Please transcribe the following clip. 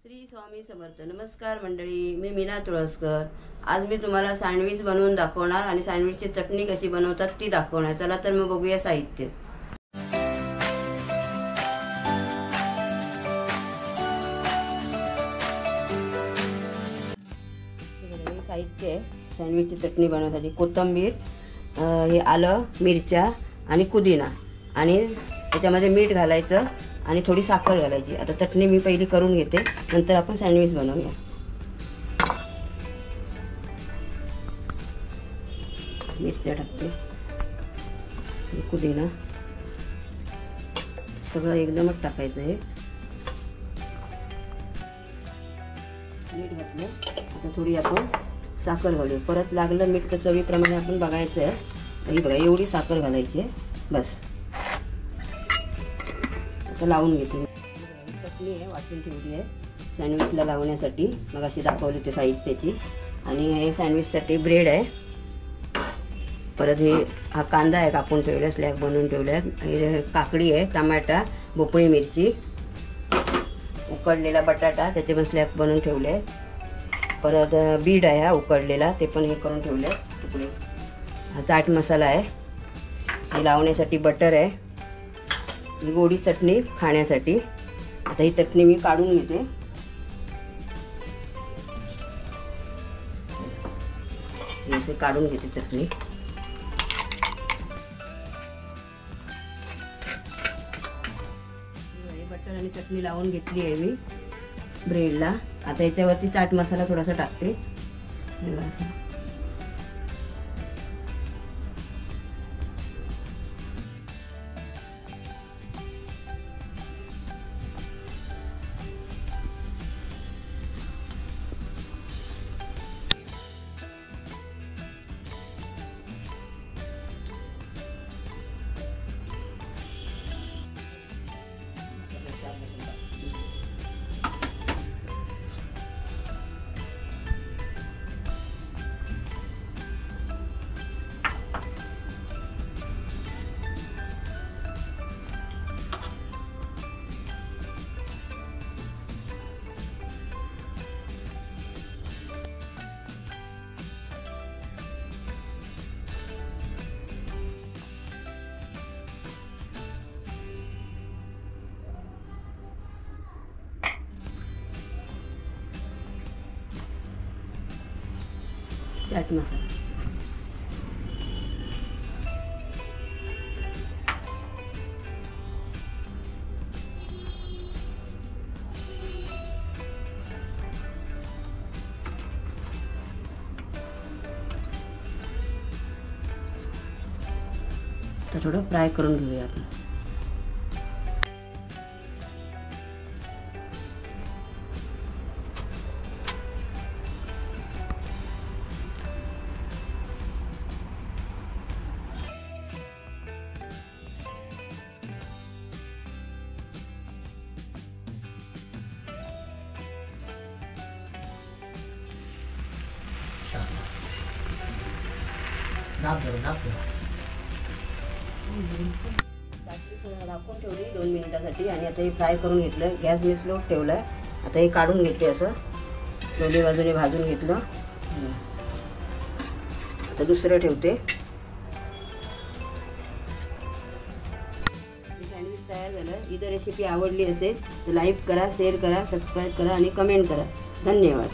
श्री स्वामी समर्थ. नमस्कार मंडळी, मी मीना तुळसकर. आज मी तुम्हाला सँडविच बनवून दाखवणार आणि सँडविचची चटणी कशी बनवतात ती दाखवणार. चला तर मग बघूया साहित्य. साहित्य आहे सँडविचची चटणी बनवण्यासाठी: कोथिंबीर, हे आलं, मिरच्या आणि पुदिना, आणि त्याच्यामध्ये मीठ घालायचं आणि थोडी साखर घालायची. आता चटणी मी पहिली करून घेते, नंतर आपण सँडविच बनवूया. मिरच्या टाकते, पुदिना सगळं एकदमच टाकायचं. हे मीठ घातलं, आता थोडी आपण साखर घालूया. परत लागलं मीठ तर चवीप्रमाणे आपण बघायचं आहे. ही बघा, एवढी साखर घालायची आहे बस. आता लावून घेते. चटणी आहे वाटून ठेवली आहे सँडविचला लावण्यासाठी, मग अशी दाखवली ते साहित्याची. आणि हे सँडविचसाठी ब्रेड आहे. परत हा कांदा आहे कापून ठेवला, स्लॅब बनवून ठेवला. हे काकडी आहे, टमाटा, भोपळी मिरची, उकडलेला बटाटा त्याचे पण स्लॅब बनवून ठेवले. परत बीट आहे हा उकडलेला, ते पण हे करून ठेवले तुकडे. हा चाट मसाला आहे. हे लावण्यासाठी बटर आहे. ही गोडी चटणी खाण्यासाठी. आता ही चटणी मी काढून घेते. हे काढून घेते चटणी. बटर आणि चटणी लावून घेतली आहे मी ब्रेडला. आता याच्यावरती चाट मसाला थोडासा टाकते. चाट मसाला तर थोडं फ्राय करून घेऊया आपण. दाखवून ठेवली 2 मिनिटासाठी. आणि आता हे फ्राय करून घेतलं. गॅस मी स्लो ठेवलाय. आता हे काढून घेते, असं दोन्ही बाजूने भाजून घेतलं. आता दुसरं ठेवते. सँडविच तयार झालं. ही जर रेसिपी आवडली असेल तर लाईक करा, शेअर करा, सबस्क्राईब करा आणि कमेंट करा. धन्यवाद.